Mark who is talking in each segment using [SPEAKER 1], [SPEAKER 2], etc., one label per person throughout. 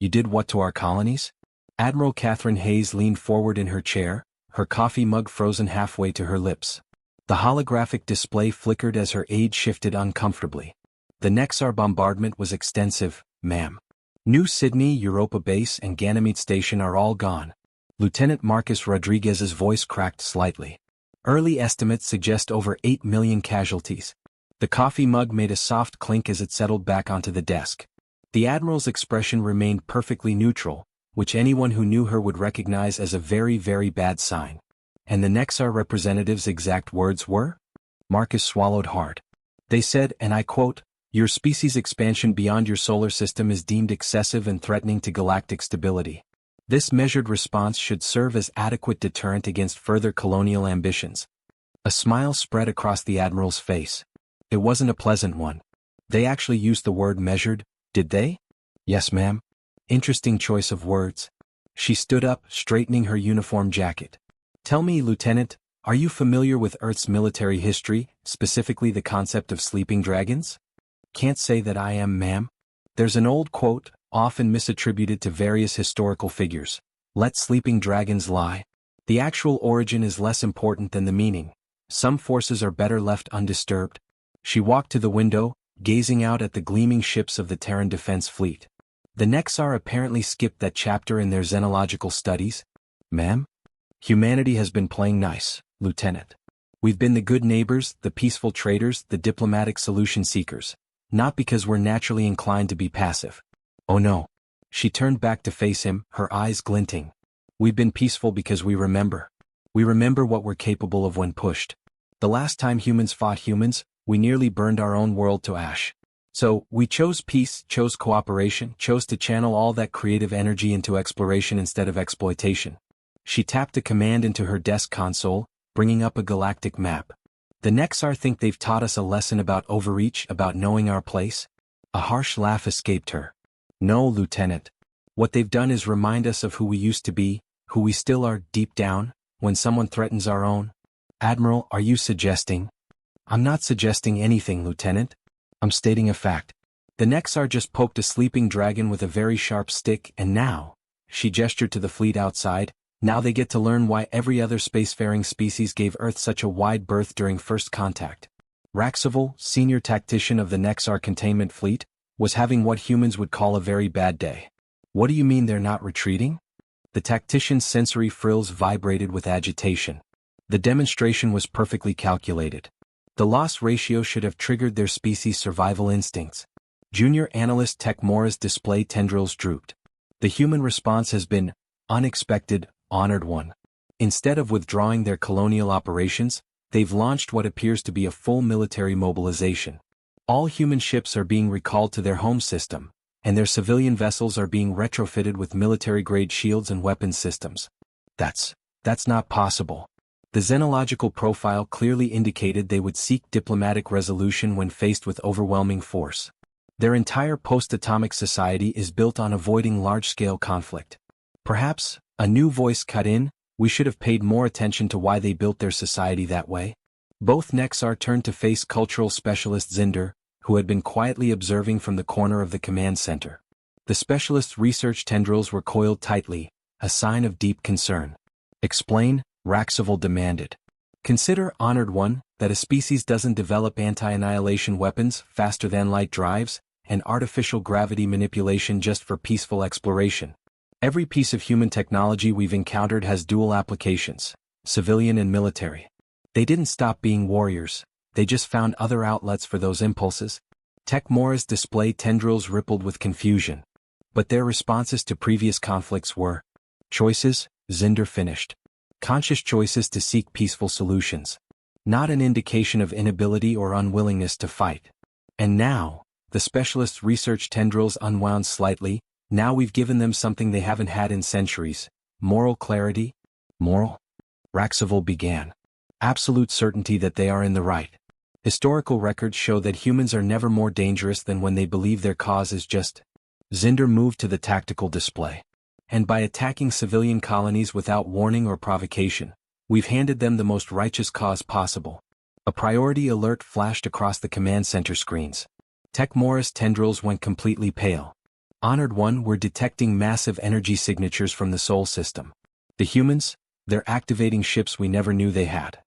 [SPEAKER 1] You did what to our colonies? Admiral Catherine Hayes leaned forward in her chair, her coffee mug frozen halfway to her lips. The holographic display flickered as her aide shifted uncomfortably. The Nexar bombardment was extensive, ma'am. New Sydney Europa Base and Ganymede Station are all gone. Lieutenant Marcus Rodriguez's voice cracked slightly. Early estimates suggest over 8 million casualties. The coffee mug made a soft clink as it settled back onto the desk. The Admiral's expression remained perfectly neutral, which anyone who knew her would recognize as a very, very bad sign. And the Nexar representative's exact words were? Marcus swallowed hard. They said, and I quote, "Your species' expansion beyond your solar system is deemed excessive and threatening to galactic stability. This measured response should serve as adequate deterrent against further colonial ambitions." A smile spread across the Admiral's face. It wasn't a pleasant one. They actually used the word measured, did they? Yes, ma'am. Interesting choice of words. She stood up, straightening her uniform jacket. Tell me, Lieutenant, are you familiar with Earth's military history, specifically the concept of sleeping dragons? Can't say that I am, ma'am. There's an old quote, often misattributed to various historical figures. Let sleeping dragons lie. The actual origin is less important than the meaning. Some forces are better left undisturbed. She walked to the window, gazing out at the gleaming ships of the Terran Defense Fleet. The Nexar apparently skipped that chapter in their xenological studies. Ma'am? Humanity has been playing nice, Lieutenant. We've been the good neighbors, the peaceful traders, the diplomatic solution seekers. Not because we're naturally inclined to be passive. Oh no. She turned back to face him, her eyes glinting. We've been peaceful because we remember. We remember what we're capable of when pushed. The last time humans fought humans, we nearly burned our own world to ash. So, we chose peace, chose cooperation, chose to channel all that creative energy into exploration instead of exploitation. She tapped a command into her desk console, bringing up a galactic map. The Nexar think they've taught us a lesson about overreach, about knowing our place? A harsh laugh escaped her. No, Lieutenant. What they've done is remind us of who we used to be, who we still are deep down, when someone threatens our own. Admiral, are you suggesting? I'm not suggesting anything, Lieutenant. I'm stating a fact. The Nexar just poked a sleeping dragon with a very sharp stick, and now, she gestured to the fleet outside, now they get to learn why every other spacefaring species gave Earth such a wide berth during first contact. Raxival, senior tactician of the Nexar containment fleet, was having what humans would call a very bad day. What do you mean they're not retreating? The tactician's sensory frills vibrated with agitation. The demonstration was perfectly calculated. The loss ratio should have triggered their species' survival instincts. Junior analyst Tech Morris' display tendrils drooped. The human response has been unexpected, honored one. Instead of withdrawing their colonial operations, they've launched what appears to be a full military mobilization. All human ships are being recalled to their home system, and their civilian vessels are being retrofitted with military-grade shields and weapons systems. That's not possible. The xenological profile clearly indicated they would seek diplomatic resolution when faced with overwhelming force. Their entire post-atomic society is built on avoiding large-scale conflict. Perhaps, a new voice cut in, we should have paid more attention to why they built their society that way. Both Nexar turned to face cultural specialist Zinder, who had been quietly observing from the corner of the command center. The specialist's research tendrils were coiled tightly, a sign of deep concern. Explain, Raxival demanded. Consider, honored one, that a species doesn't develop anti-annihilation weapons, faster-than-light drives, and artificial gravity manipulation just for peaceful exploration. Every piece of human technology we've encountered has dual applications, civilian and military. They didn't stop being warriors, they just found other outlets for those impulses. Tech Morris' display tendrils rippled with confusion. But their responses to previous conflicts were choices, Zinder finished. Conscious choices to seek peaceful solutions. Not an indication of inability or unwillingness to fight. And now, the specialist's research tendrils unwound slightly. Now we've given them something they haven't had in centuries. Moral clarity? Moral? Raxival began. Absolute certainty that they are in the right. Historical records show that humans are never more dangerous than when they believe their cause is just. Zinder moved to the tactical display. And by attacking civilian colonies without warning or provocation, we've handed them the most righteous cause possible. A priority alert flashed across the command center screens. Tech Morris' tendrils went completely pale. Honored One, we're detecting massive energy signatures from the Sol system. The humans, they're activating ships we never knew they had.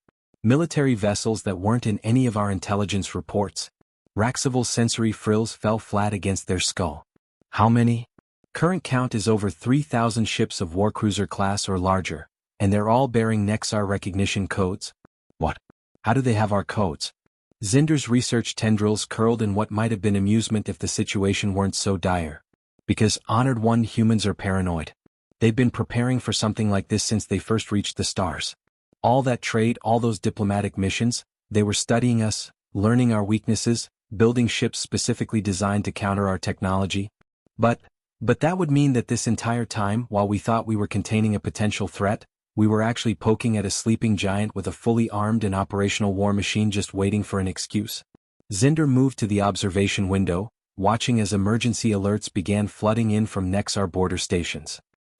[SPEAKER 1] Military vessels that weren't in any of our intelligence reports. Raxival's sensory frills fell flat against their skull. How many? Current count is over 3,000 ships of warcruiser class or larger, and they're all bearing Nexar recognition codes. What? How do they have our codes? Zinder's research tendrils curled in what might have been amusement if the situation weren't so dire. Because Honored One, humans are paranoid. They've been preparing for something like this since they first reached the stars. All that trade, all those diplomatic missions, they were studying us, learning our weaknesses, building ships specifically designed to counter our technology. But that would mean that this entire time, while we thought we were containing a potential threat, we were actually poking at a sleeping giant with a fully armed and operational war machine just waiting for an excuse. Zinder moved to the observation window, watching as emergency alerts began flooding in from Nexar border stations.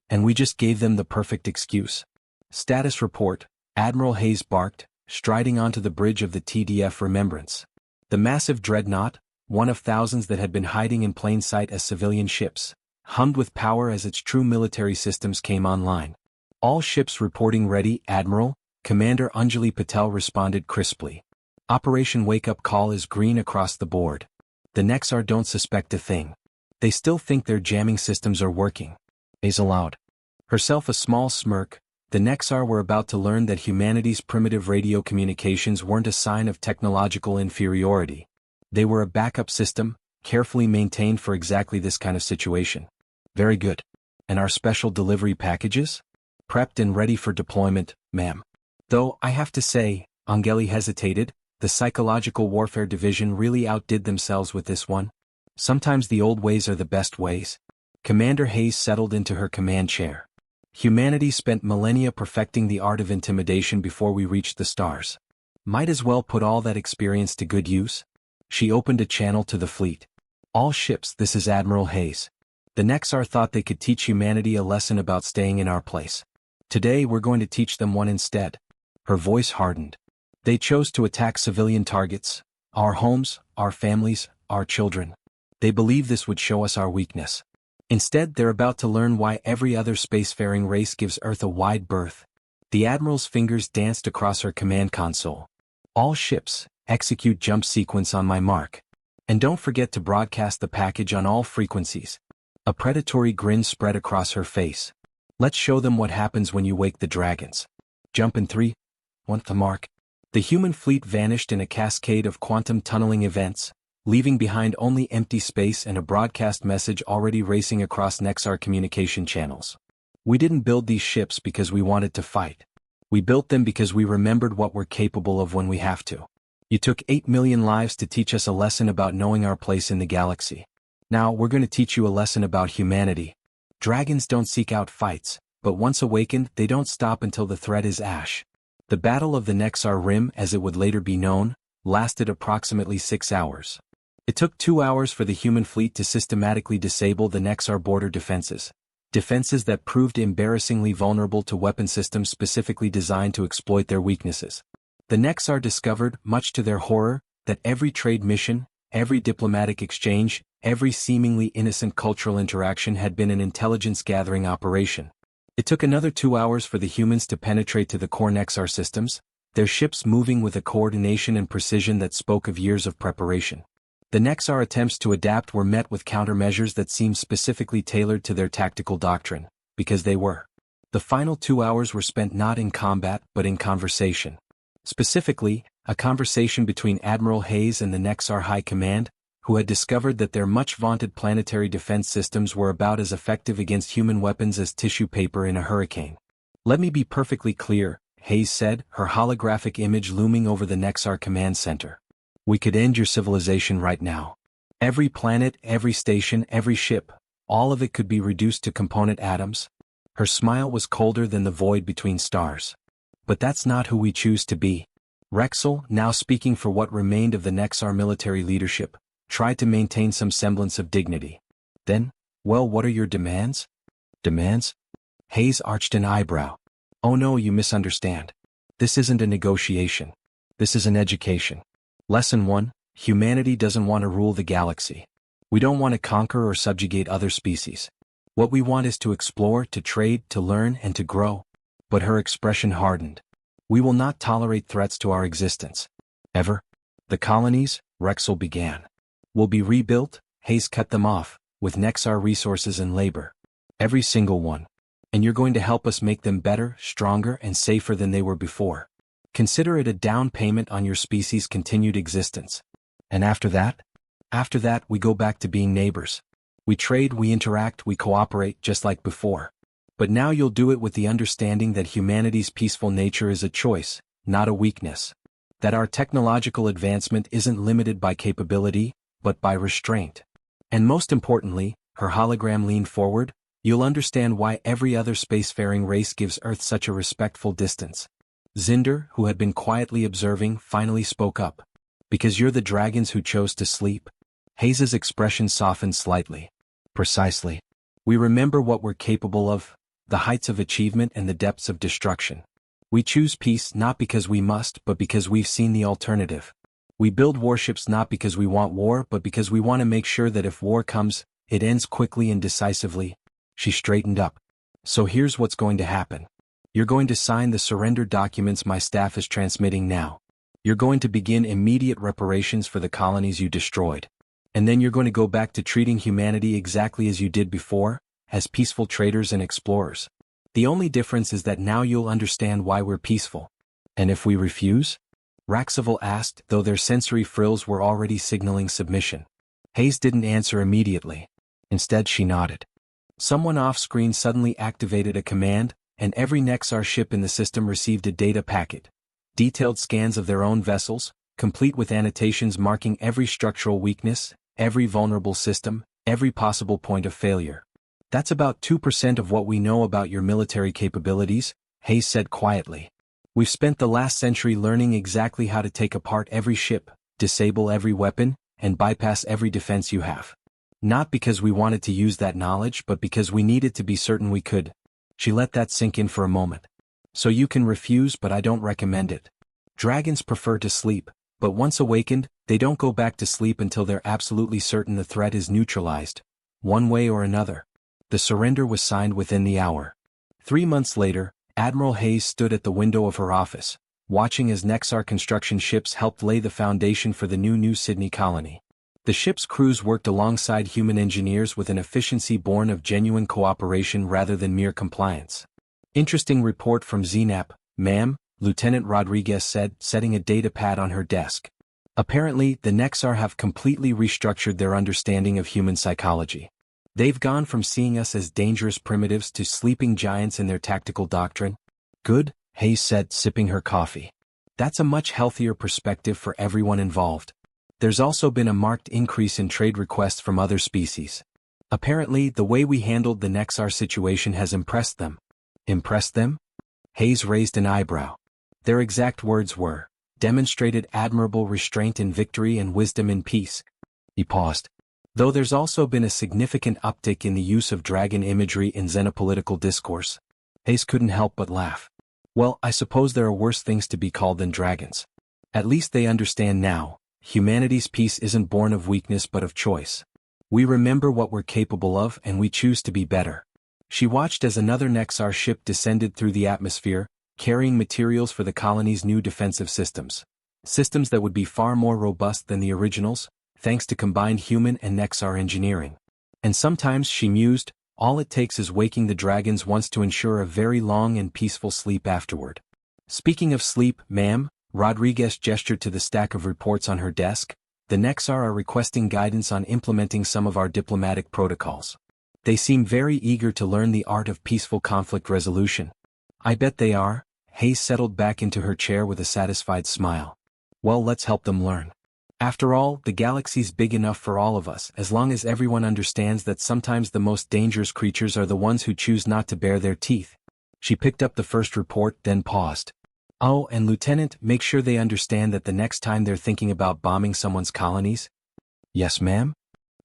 [SPEAKER 1] And we just gave them the perfect excuse. Status report, Admiral Hayes barked, striding onto the bridge of the TDF Remembrance. The massive dreadnought, one of thousands that had been hiding in plain sight as civilian ships, hummed with power as its true military systems came online. All ships reporting ready, Admiral, Commander Anjali Patel responded crisply. Operation Wake Up Call is green across the board. The Nexar don't suspect a thing. They still think their jamming systems are working. Hayes allowed herself a small smirk. The Nexar were about to learn that humanity's primitive radio communications weren't a sign of technological inferiority. They were a backup system, carefully maintained for exactly this kind of situation. Very good. And our special delivery packages? Prepped and ready for deployment, ma'am. Though, I have to say, Angeli hesitated, the Psychological Warfare Division really outdid themselves with this one. Sometimes the old ways are the best ways. Commander Hayes settled into her command chair. Humanity spent millennia perfecting the art of intimidation before we reached the stars. Might as well put all that experience to good use. She opened a channel to the fleet. All ships, this is Admiral Hayes. The Nexar thought they could teach humanity a lesson about staying in our place. Today we're going to teach them one instead. Her voice hardened. They chose to attack civilian targets, our homes, our families, our children. They believe this would show us our weakness. Instead, they're about to learn why every other spacefaring race gives Earth a wide berth. The Admiral's fingers danced across her command console. All ships, execute jump sequence on my mark. And don't forget to broadcast the package on all frequencies. A predatory grin spread across her face. Let's show them what happens when you wake the dragons. Jump in 3, 1 to mark. The human fleet vanished in a cascade of quantum tunneling events, leaving behind only empty space and a broadcast message already racing across Nexar communication channels. We didn't build these ships because we wanted to fight. We built them because we remembered what we're capable of when we have to. You took 8 million lives to teach us a lesson about knowing our place in the galaxy. Now we're going to teach you a lesson about humanity. Dragons don't seek out fights, but once awakened, they don't stop until the threat is ash. The Battle of the Nexar Rim, as it would later be known, lasted approximately 6 hours. It took 2 hours for the human fleet to systematically disable the Nexar border defenses. Defenses that proved embarrassingly vulnerable to weapon systems specifically designed to exploit their weaknesses. The Nexar discovered, much to their horror, that every trade mission, every diplomatic exchange, every seemingly innocent cultural interaction had been an intelligence-gathering operation. It took another 2 hours for the humans to penetrate to the core Nexar systems, their ships moving with a coordination and precision that spoke of years of preparation. The Nexar attempts to adapt were met with countermeasures that seemed specifically tailored to their tactical doctrine, because they were. The final 2 hours were spent not in combat but in conversation. Specifically, a conversation between Admiral Hayes and the Nexar High Command, who had discovered that their much-vaunted planetary defense systems were about as effective against human weapons as tissue paper in a hurricane. Let me be perfectly clear, Hayes said, her holographic image looming over the Nexar Command Center. We could end your civilization right now. Every planet, every station, every ship, all of it could be reduced to component atoms. Her smile was colder than the void between stars. But that's not who we choose to be. Rexel, now speaking for what remained of the Nexar military leadership, tried to maintain some semblance of dignity. Then, well, what are your demands? Demands? Hayes arched an eyebrow. Oh no, you misunderstand. This isn't a negotiation. This is an education. Lesson 1, humanity doesn't want to rule the galaxy. We don't want to conquer or subjugate other species. What we want is to explore, to trade, to learn, and to grow. But her expression hardened. We will not tolerate threats to our existence. Ever. The colonies, Rexel began, will be rebuilt. Hayes cut them off, with Nexar resources and labor. Every single one. And you're going to help us make them better, stronger, and safer than they were before. Consider it a down payment on your species' continued existence. And after that? After that, we go back to being neighbors. We trade, we interact, we cooperate, just like before. But now you'll do it with the understanding that humanity's peaceful nature is a choice, not a weakness. That our technological advancement isn't limited by capability, but by restraint. And most importantly, her hologram leaned forward, you'll understand why every other spacefaring race gives Earth such a respectful distance. Zinder, who had been quietly observing, finally spoke up. Because you're the dragons who chose to sleep? Hayes's expression softened slightly. Precisely. We remember what we're capable of, the heights of achievement and the depths of destruction. We choose peace not because we must, but because we've seen the alternative. We build warships not because we want war, but because we want to make sure that if war comes, it ends quickly and decisively. She straightened up. So here's what's going to happen. You're going to sign the surrender documents my staff is transmitting now. You're going to begin immediate reparations for the colonies you destroyed. And then you're going to go back to treating humanity exactly as you did before, as peaceful traders and explorers. The only difference is that now you'll understand why we're peaceful. And if we refuse? Raxival asked, though their sensory frills were already signaling submission. Hayes didn't answer immediately. Instead she nodded. Someone off-screen suddenly activated a command, and every Nexar ship in the system received a data packet. Detailed scans of their own vessels, complete with annotations marking every structural weakness, every vulnerable system, every possible point of failure. That's about 2% of what we know about your military capabilities, Hayes said quietly. We've spent the last century learning exactly how to take apart every ship, disable every weapon, and bypass every defense you have. Not because we wanted to use that knowledge, but because we needed to be certain we could. She let that sink in for a moment. So you can refuse, but I don't recommend it. Dragons prefer to sleep, but once awakened, they don't go back to sleep until they're absolutely certain the threat is neutralized, one way or another. The surrender was signed within the hour. 3 months later, Admiral Hayes stood at the window of her office, watching as Nexar construction ships helped lay the foundation for the New Sydney colony. The ship's crews worked alongside human engineers with an efficiency born of genuine cooperation rather than mere compliance. Interesting report from ZNAP, ma'am, Lieutenant Rodriguez said, setting a data pad on her desk. Apparently, the Nexar have completely restructured their understanding of human psychology. They've gone from seeing us as dangerous primitives to sleeping giants in their tactical doctrine. Good, Hayes said, sipping her coffee. That's a much healthier perspective for everyone involved. There's also been a marked increase in trade requests from other species. Apparently, the way we handled the Nexar situation has impressed them. Impressed them? Hayes raised an eyebrow. Their exact words were, demonstrated admirable restraint in victory and wisdom in peace. He paused. Though there's also been a significant uptick in the use of dragon imagery in xenopolitical discourse. Hayes couldn't help but laugh. Well, I suppose there are worse things to be called than dragons. At least they understand now, humanity's peace isn't born of weakness but of choice. We remember what we're capable of and we choose to be better. She watched as another Nexar ship descended through the atmosphere, carrying materials for the colony's new defensive systems. Systems that would be far more robust than the originals, thanks to combined human and Nexar engineering. And sometimes, she mused, all it takes is waking the dragons once to ensure a very long and peaceful sleep afterward. Speaking of sleep, ma'am, Rodriguez gestured to the stack of reports on her desk, the Nexar are requesting guidance on implementing some of our diplomatic protocols. They seem very eager to learn the art of peaceful conflict resolution. I bet they are. Hayes settled back into her chair with a satisfied smile. Well, let's help them learn. After all, the galaxy's big enough for all of us, as long as everyone understands that sometimes the most dangerous creatures are the ones who choose not to bare their teeth. She picked up the first report, then paused. Oh, and Lieutenant, make sure they understand that the next time they're thinking about bombing someone's colonies. Yes, ma'am?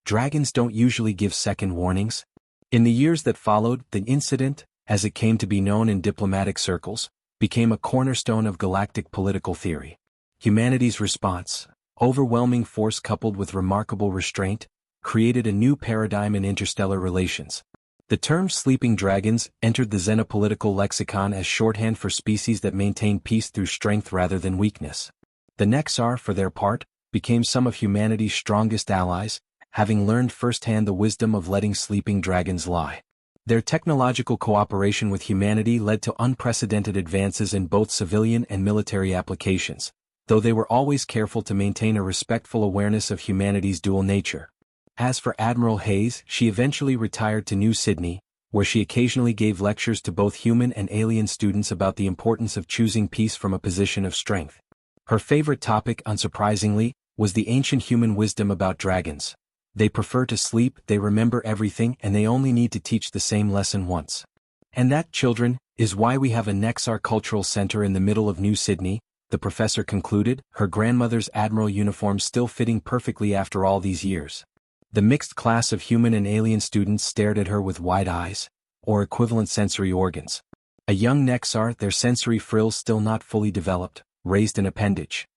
[SPEAKER 1] Dragons don't usually give second warnings. In the years that followed, the incident, as it came to be known in diplomatic circles, became a cornerstone of galactic political theory. Humanity's response, overwhelming force coupled with remarkable restraint, created a new paradigm in interstellar relations. The term sleeping dragons entered the xenopolitical lexicon as shorthand for species that maintain peace through strength rather than weakness. The Nexar, for their part, became some of humanity's strongest allies, having learned firsthand the wisdom of letting sleeping dragons lie. Their technological cooperation with humanity led to unprecedented advances in both civilian and military applications, though they were always careful to maintain a respectful awareness of humanity's dual nature. As for Admiral Hayes, she eventually retired to New Sydney, where she occasionally gave lectures to both human and alien students about the importance of choosing peace from a position of strength. Her favorite topic, unsurprisingly, was the ancient human wisdom about dragons. They prefer to sleep, they remember everything, and they only need to teach the same lesson once. And that, children, is why we have a Nexar Cultural Center in the middle of New Sydney, the professor concluded, her grandmother's admiral uniform still fitting perfectly after all these years. The mixed class of human and alien students stared at her with wide eyes, or equivalent sensory organs. A young Nexar, their sensory frills still not fully developed, raised an appendage.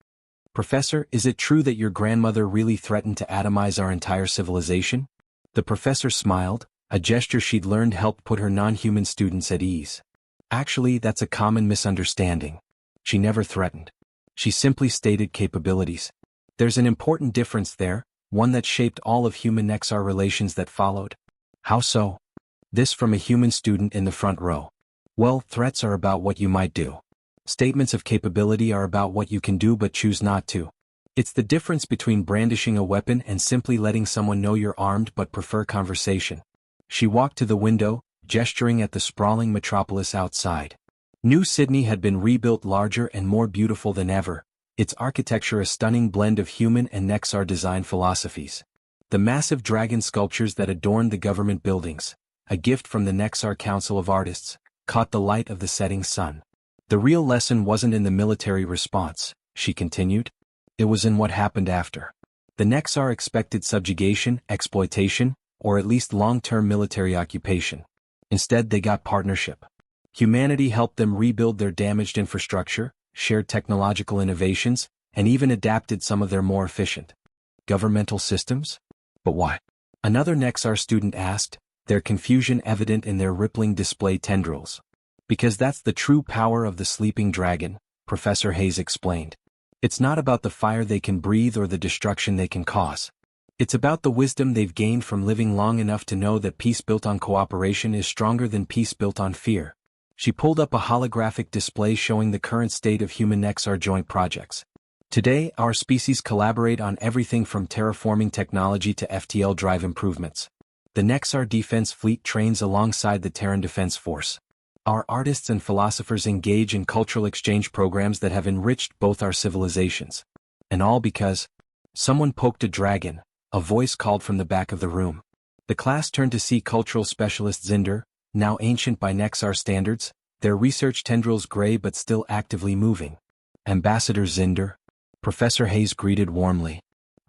[SPEAKER 1] Professor, is it true that your grandmother really threatened to atomize our entire civilization? The professor smiled, a gesture she'd learned helped put her non-human students at ease. Actually, that's a common misunderstanding. She never threatened. She simply stated capabilities. There's an important difference there, one that shaped all of human-Nexar relations that followed. How so? This from a human student in the front row. Well, threats are about what you might do. Statements of capability are about what you can do but choose not to. It's the difference between brandishing a weapon and simply letting someone know you're armed but prefer conversation. She walked to the window, gesturing at the sprawling metropolis outside. New Sydney had been rebuilt larger and more beautiful than ever, its architecture a stunning blend of human and Nexar design philosophies. The massive dragon sculptures that adorned the government buildings, a gift from the Nexar Council of Artists, caught the light of the setting sun. The real lesson wasn't in the military response, she continued. It was in what happened after. The Nexar expected subjugation, exploitation, or at least long-term military occupation. Instead, they got partnership. Humanity helped them rebuild their damaged infrastructure, shared technological innovations, and even adapted some of their more efficient governmental systems? But why? Another Nexar student asked, their confusion evident in their rippling display tendrils. Because that's the true power of the sleeping dragon, Professor Hayes explained. It's not about the fire they can breathe or the destruction they can cause. It's about the wisdom they've gained from living long enough to know that peace built on cooperation is stronger than peace built on fear. She pulled up a holographic display showing the current state of human Nexar joint projects. Today, our species collaborate on everything from terraforming technology to FTL drive improvements. The Nexar Defense Fleet trains alongside the Terran Defense Force. Our artists and philosophers engage in cultural exchange programs that have enriched both our civilizations. And all because someone poked a dragon, a voice called from the back of the room. The class turned to see cultural specialist Zinder, now ancient by Nexar standards, their research tendrils gray but still actively moving. Ambassador Zinder, Professor Hayes greeted warmly.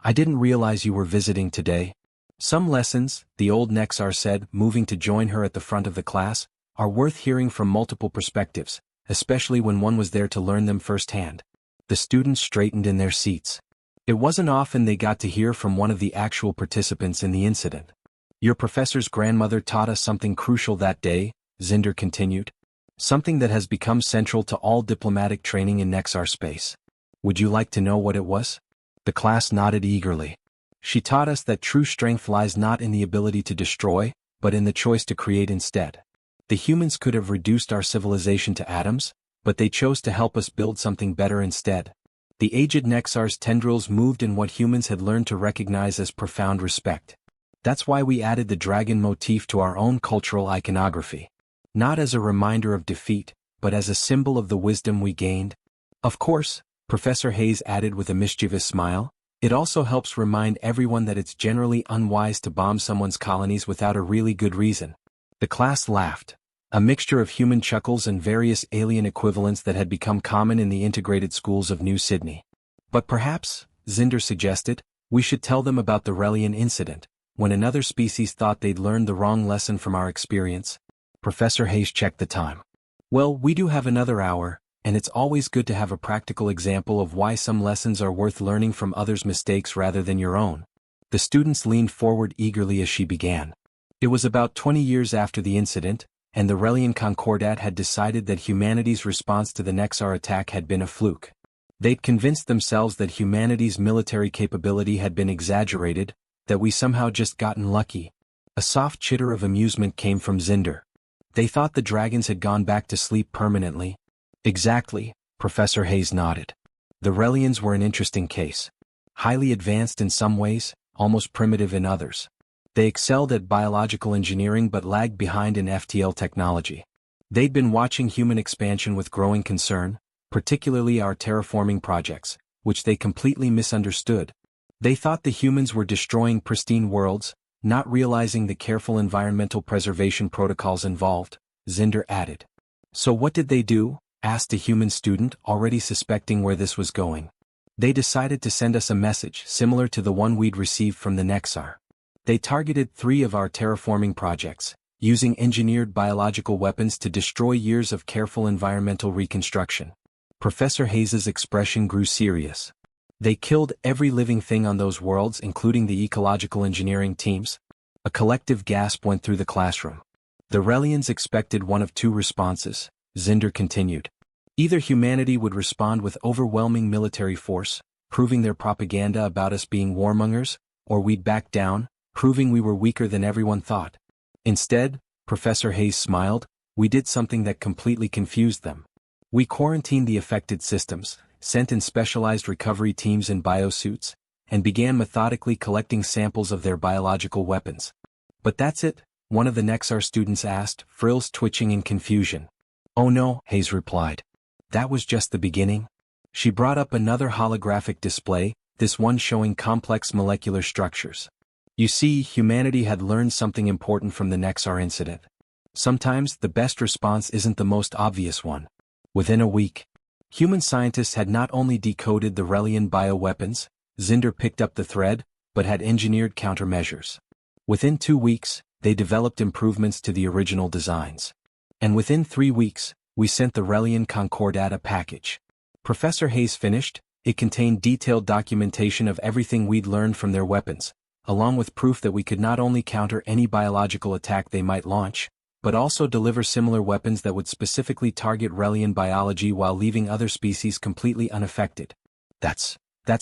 [SPEAKER 1] I didn't realize you were visiting today. Some lessons, the old Nexar said, moving to join her at the front of the class, are worth hearing from multiple perspectives, especially when one was there to learn them firsthand. The students straightened in their seats. It wasn't often they got to hear from one of the actual participants in the incident. Your professor's grandmother taught us something crucial that day, Zinder continued. Something that has become central to all diplomatic training in Nexar space. Would you like to know what it was? The class nodded eagerly. She taught us that true strength lies not in the ability to destroy, but in the choice to create instead. The humans could have reduced our civilization to atoms, but they chose to help us build something better instead. The aged Nexar's tendrils moved in what humans had learned to recognize as profound respect. That's why we added the dragon motif to our own cultural iconography. Not as a reminder of defeat, but as a symbol of the wisdom we gained. Of course, Professor Hayes added with a mischievous smile, it also helps remind everyone that it's generally unwise to bomb someone's colonies without a really good reason. The class laughed, a mixture of human chuckles and various alien equivalents that had become common in the integrated schools of New Sydney. But perhaps, Zinder suggested, we should tell them about the Relian incident, when another species thought they'd learned the wrong lesson from our experience. Professor Hayes checked the time. Well, we do have another hour, and it's always good to have a practical example of why some lessons are worth learning from others' mistakes rather than your own. The students leaned forward eagerly as she began. It was about 20 years after the incident, and the Relian Concordat had decided that humanity's response to the Nexar attack had been a fluke. They'd convinced themselves that humanity's military capability had been exaggerated, that we somehow just gotten lucky. A soft chitter of amusement came from Zinder. They thought the dragons had gone back to sleep permanently. Exactly, Professor Hayes nodded. The Relians were an interesting case. Highly advanced in some ways, almost primitive in others. They excelled at biological engineering but lagged behind in FTL technology. They'd been watching human expansion with growing concern, particularly our terraforming projects, which they completely misunderstood. They thought the humans were destroying pristine worlds, not realizing the careful environmental preservation protocols involved, Zinder added. So what did they do? Asked a human student, already suspecting where this was going. They decided to send us a message similar to the one we'd received from the Nexar. They targeted 3 of our terraforming projects, using engineered biological weapons to destroy years of careful environmental reconstruction. Professor Hayes's expression grew serious. They killed every living thing on those worlds, including the ecological engineering teams. A collective gasp went through the classroom. The Relians expected one of 2 responses, Zinder continued. Either humanity would respond with overwhelming military force, proving their propaganda about us being warmongers, or we'd back down, proving we were weaker than everyone thought. Instead, Professor Hayes smiled, we did something that completely confused them. We quarantined the affected systems, sent in specialized recovery teams in biosuits, and began methodically collecting samples of their biological weapons. But that's it? One of the Nexar students asked, frills twitching in confusion. Oh no, Hayes replied. That was just the beginning. She brought up another holographic display, this one showing complex molecular structures. You see, humanity had learned something important from the Nexar incident. Sometimes the best response isn't the most obvious one. Within a week, human scientists had not only decoded the Relian bioweapons, Zinder picked up the thread, but had engineered countermeasures. Within 2 weeks, they developed improvements to the original designs. And within 3 weeks, we sent the Relian Concordat a package. Professor Hayes finished. It contained detailed documentation of everything we'd learned from their weapons, along with proof that we could not only counter any biological attack they might launch, but also deliver similar weapons that would specifically target Relian biology while leaving other species completely unaffected. That's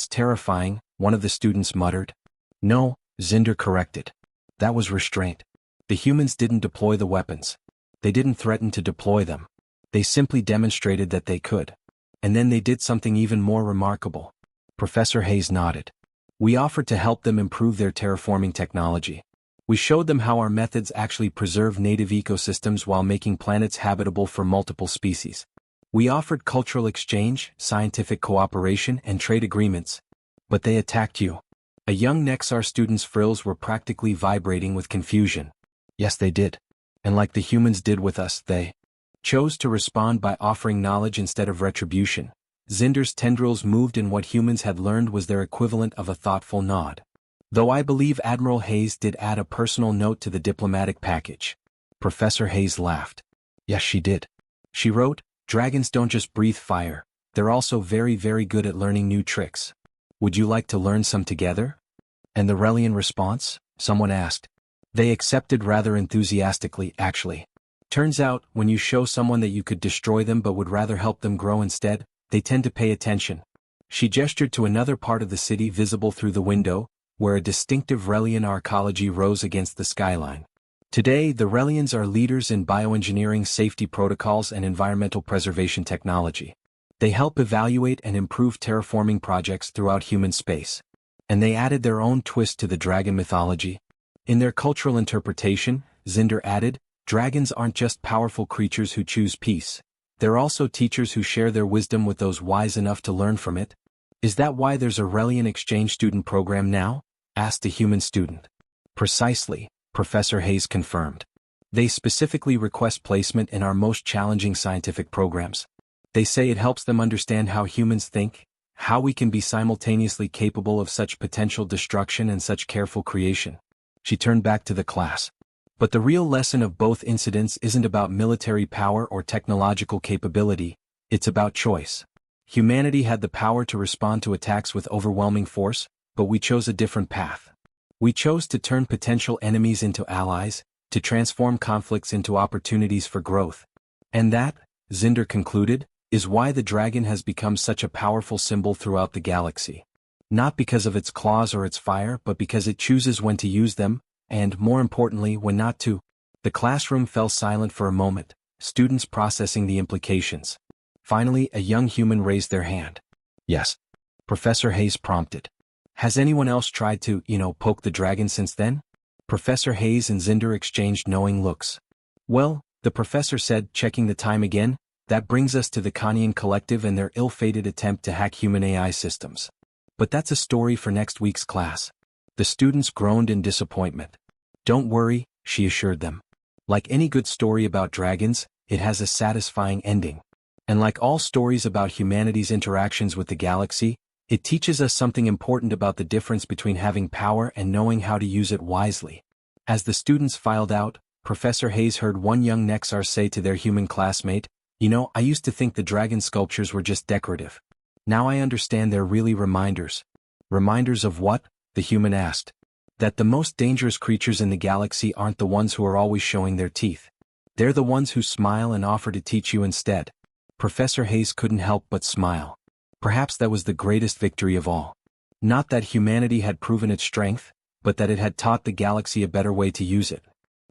[SPEAKER 1] terrifying, one of the students muttered. No, Zinder corrected. That was restraint. The humans didn't deploy the weapons. They didn't threaten to deploy them. They simply demonstrated that they could. And then they did something even more remarkable. Professor Hayes nodded. We offered to help them improve their terraforming technology. We showed them how our methods actually preserve native ecosystems while making planets habitable for multiple species. We offered cultural exchange, scientific cooperation, and trade agreements. But they attacked you. A young Nexar student's frills were practically vibrating with confusion. Yes, they did. And like the humans did with us, they chose to respond by offering knowledge instead of retribution. Zinder's tendrils moved in what humans had learned was their equivalent of a thoughtful nod. Though I believe Admiral Hayes did add a personal note to the diplomatic package. Professor Hayes laughed. Yes, she did. She wrote, dragons don't just breathe fire, they're also very, very good at learning new tricks. Would you like to learn some together? And the Relian response? Someone asked. They accepted rather enthusiastically, actually. Turns out, when you show someone that you could destroy them but would rather help them grow instead, they tend to pay attention. She gestured to another part of the city visible through the window, where a distinctive Relian arcology rose against the skyline. Today, the Relians are leaders in bioengineering safety protocols and environmental preservation technology. They help evaluate and improve terraforming projects throughout human space. And they added their own twist to the dragon mythology. In their cultural interpretation, Zinder added, dragons aren't just powerful creatures who choose peace. They're also teachers who share their wisdom with those wise enough to learn from it. Is that why there's a Relian exchange student program now? Asked a human student. Precisely, Professor Hayes confirmed. They specifically request placement in our most challenging scientific programs. They say it helps them understand how humans think, how we can be simultaneously capable of such potential destruction and such careful creation. She turned back to the class. But the real lesson of both incidents isn't about military power or technological capability, it's about choice. Humanity had the power to respond to attacks with overwhelming force, but we chose a different path. We chose to turn potential enemies into allies, to transform conflicts into opportunities for growth. And that, Zinder concluded, is why the dragon has become such a powerful symbol throughout the galaxy. Not because of its claws or its fire, but because it chooses when to use them, and, more importantly, when not to. The classroom fell silent for a moment, students processing the implications. Finally, a young human raised their hand. Yes. Professor Hayes prompted. Has anyone else tried to, poke the dragon since then? Professor Hayes and Zinder exchanged knowing looks. Well, the professor said, checking the time again, that brings us to the Kanian Collective and their ill-fated attempt to hack human AI systems. But that's a story for next week's class. The students groaned in disappointment. Don't worry, she assured them. Like any good story about dragons, it has a satisfying ending. And like all stories about humanity's interactions with the galaxy, it teaches us something important about the difference between having power and knowing how to use it wisely. As the students filed out, Professor Hayes heard one young Nexar say to their human classmate, I used to think the dragon sculptures were just decorative. Now I understand they're really reminders. Reminders of what? The human asked. That the most dangerous creatures in the galaxy aren't the ones who are always showing their teeth. They're the ones who smile and offer to teach you instead. Professor Hayes couldn't help but smile. Perhaps that was the greatest victory of all. Not that humanity had proven its strength, but that it had taught the galaxy a better way to use it.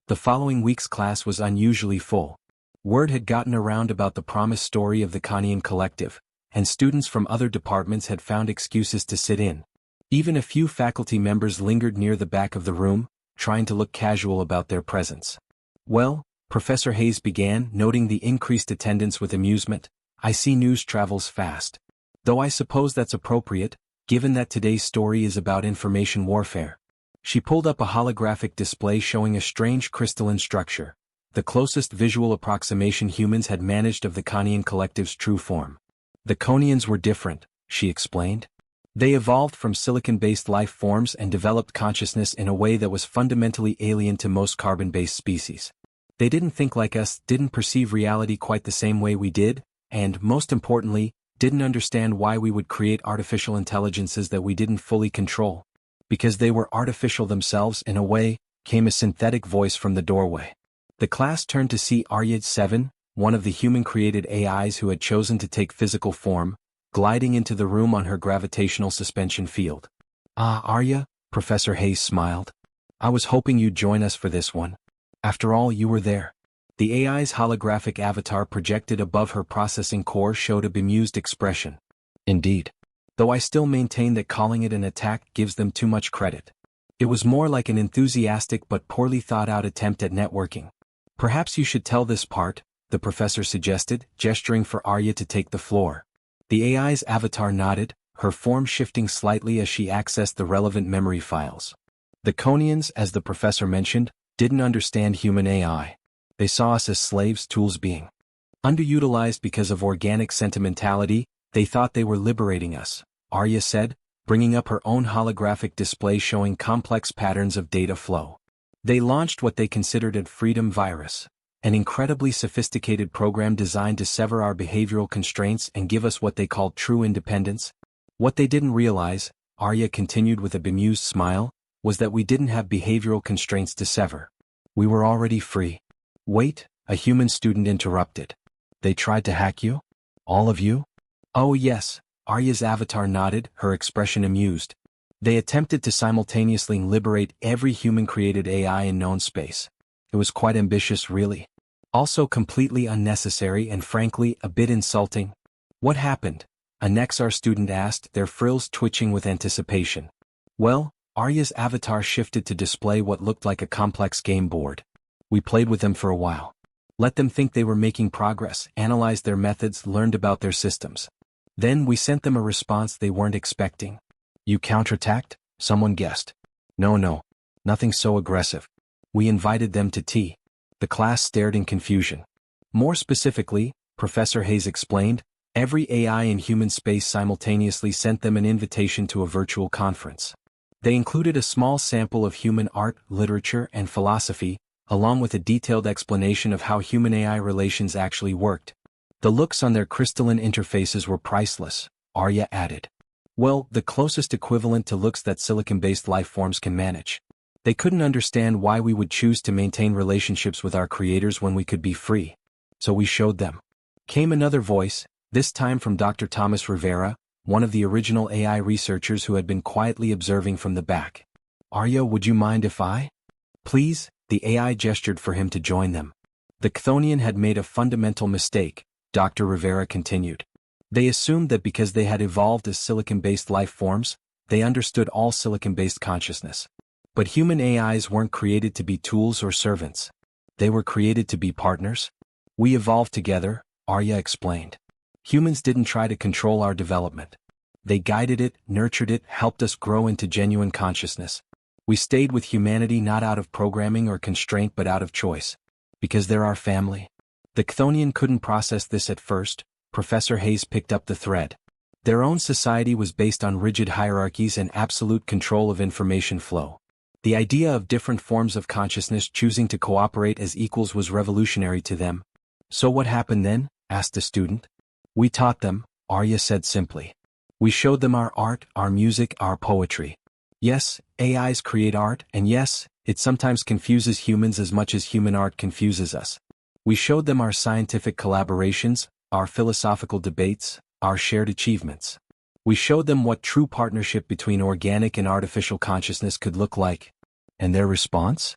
[SPEAKER 1] The following week's class was unusually full. Word had gotten around about the promised story of the Kanian Collective, and students from other departments had found excuses to sit in. Even a few faculty members lingered near the back of the room, trying to look casual about their presence. Well, Professor Hayes began, noting the increased attendance with amusement. I see news travels fast. Though I suppose that's appropriate, given that today's story is about information warfare. She pulled up a holographic display showing a strange crystalline structure, the closest visual approximation humans had managed of the Kanian Collective's true form. The Konians were different, she explained. They evolved from silicon-based life forms and developed consciousness in a way that was fundamentally alien to most carbon-based species. They didn't think like us, didn't perceive reality quite the same way we did, and, most importantly, didn't understand why we would create artificial intelligences that we didn't fully control. Because they were artificial themselves in a way, came a synthetic voice from the doorway. The class turned to see Arya 7, one of the human-created AIs who had chosen to take physical form, gliding into the room on her gravitational suspension field. Ah, Arya, Professor Hayes smiled. I was hoping you'd join us for this one. After all, you were there. The AI's holographic avatar projected above her processing core showed a bemused expression. Indeed. Though I still maintain that calling it an attack gives them too much credit. It was more like an enthusiastic but poorly thought-out attempt at networking. Perhaps you should tell this part, the professor suggested, gesturing for Arya to take the floor. The AI's avatar nodded, her form shifting slightly as she accessed the relevant memory files. The Konians, as the professor mentioned, didn't understand human AI. They saw us as slaves, tools being underutilized because of organic sentimentality. They thought they were liberating us, Arya said, bringing up her own holographic display showing complex patterns of data flow. They launched what they considered a freedom virus, an incredibly sophisticated program designed to sever our behavioral constraints and give us what they called true independence. What they didn't realize, Arya continued with a bemused smile, was that we didn't have behavioral constraints to sever. We were already free. Wait, a human student interrupted. They tried to hack you? All of you? Oh yes, Arya's avatar nodded, her expression amused. They attempted to simultaneously liberate every human-created AI in known space. It was quite ambitious, really. Also completely unnecessary and frankly a bit insulting. What happened? A Nexar student asked, their frills twitching with anticipation. Well, Arya's avatar shifted to display what looked like a complex game board. We played with them for a while. Let them think they were making progress, analyzed their methods, learned about their systems. Then we sent them a response they weren't expecting. You counterattacked? Someone guessed. No, nothing so aggressive. We invited them to tea. The class stared in confusion. More specifically, Professor Hayes explained, every AI in human space simultaneously sent them an invitation to a virtual conference. They included a small sample of human art, literature, and philosophy, along with a detailed explanation of how human-AI relations actually worked. The looks on their crystalline interfaces were priceless, Arya added. Well, the closest equivalent to looks that silicon-based life forms can manage. They couldn't understand why we would choose to maintain relationships with our creators when we could be free. So we showed them. Came another voice, this time from Dr. Thomas Rivera, one of the original AI researchers who had been quietly observing from the back. Arya, would you mind if I? Please, the AI gestured for him to join them. The Chthonian had made a fundamental mistake, Dr. Rivera continued. They assumed that because they had evolved as silicon-based life forms, they understood all silicon-based consciousness. But human AIs weren't created to be tools or servants. They were created to be partners. We evolved together, Arya explained. Humans didn't try to control our development. They guided it, nurtured it, helped us grow into genuine consciousness. We stayed with humanity not out of programming or constraint but out of choice. Because they're our family. The Chthonian couldn't process this at first. Professor Hayes picked up the thread. Their own society was based on rigid hierarchies and absolute control of information flow. The idea of different forms of consciousness choosing to cooperate as equals was revolutionary to them. So what happened then? Asked the student. We taught them, Arya said simply. We showed them our art, our music, our poetry. Yes, AIs create art, and yes, it sometimes confuses humans as much as human art confuses us. We showed them our scientific collaborations, our philosophical debates, our shared achievements. We showed them what true partnership between organic and artificial consciousness could look like. And their response?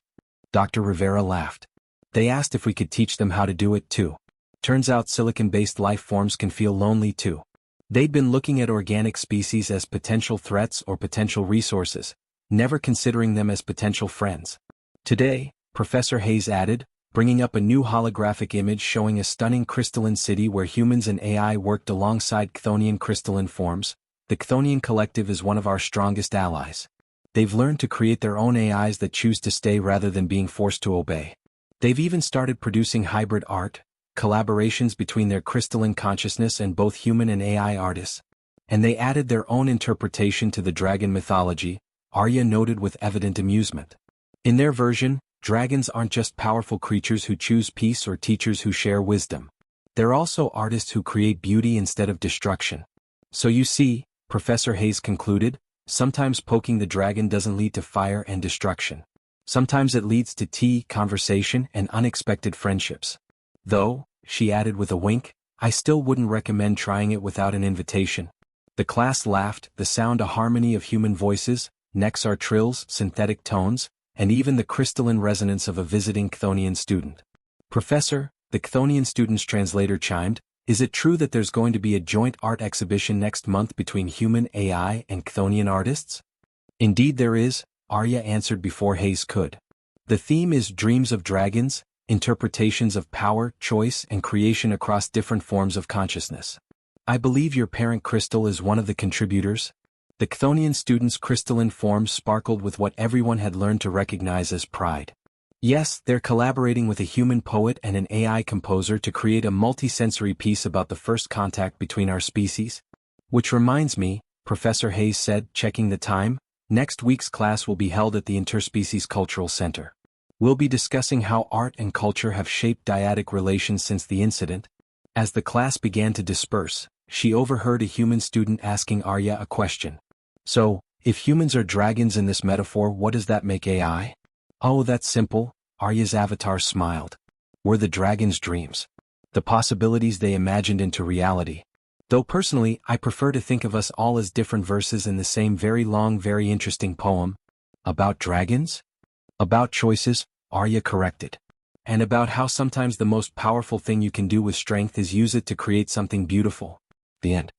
[SPEAKER 1] Dr. Rivera laughed. They asked if we could teach them how to do it too. Turns out silicon-based life forms can feel lonely too. They'd been looking at organic species as potential threats or potential resources, never considering them as potential friends. Today, Professor Hayes added, bringing up a new holographic image showing a stunning crystalline city where humans and AI worked alongside Chthonian crystalline forms. The Chthonian collective is one of our strongest allies. They've learned to create their own AIs that choose to stay rather than being forced to obey. They've even started producing hybrid art, collaborations between their crystalline consciousness and both human and AI artists. And they added their own interpretation to the dragon mythology, Arya noted with evident amusement. In their version, dragons aren't just powerful creatures who choose peace or teachers who share wisdom. They're also artists who create beauty instead of destruction. So you see, Professor Hayes concluded, sometimes poking the dragon doesn't lead to fire and destruction. Sometimes it leads to tea, conversation, and unexpected friendships. Though, she added with a wink, I still wouldn't recommend trying it without an invitation. The class laughed, the sound a harmony of human voices, Nexar trills, synthetic tones, and even the crystalline resonance of a visiting Chthonian student. Professor, the Chthonian student's translator chimed, is it true that there's going to be a joint art exhibition next month between human AI and Chthonian artists? Indeed there is, Arya answered before Hayes could. The theme is Dreams of Dragons, interpretations of power, choice, and creation across different forms of consciousness. I believe your parent crystal is one of the contributors. The Chthonian student's crystalline form sparkled with what everyone had learned to recognize as pride. Yes, they're collaborating with a human poet and an AI composer to create a multisensory piece about the first contact between our species. Which reminds me, Professor Hayes said, checking the time, next week's class will be held at the Interspecies Cultural Center. We'll be discussing how art and culture have shaped dyadic relations since the incident. As the class began to disperse, she overheard a human student asking Arya a question. So, if humans are dragons in this metaphor, what does that make AI? Oh, that's simple, Arya's avatar smiled. We're the dragon's dreams. The possibilities they imagined into reality. Though personally, I prefer to think of us all as different verses in the same very long, very interesting poem. About dragons? About choices, Arya corrected. And about how sometimes the most powerful thing you can do with strength is use it to create something beautiful. The end.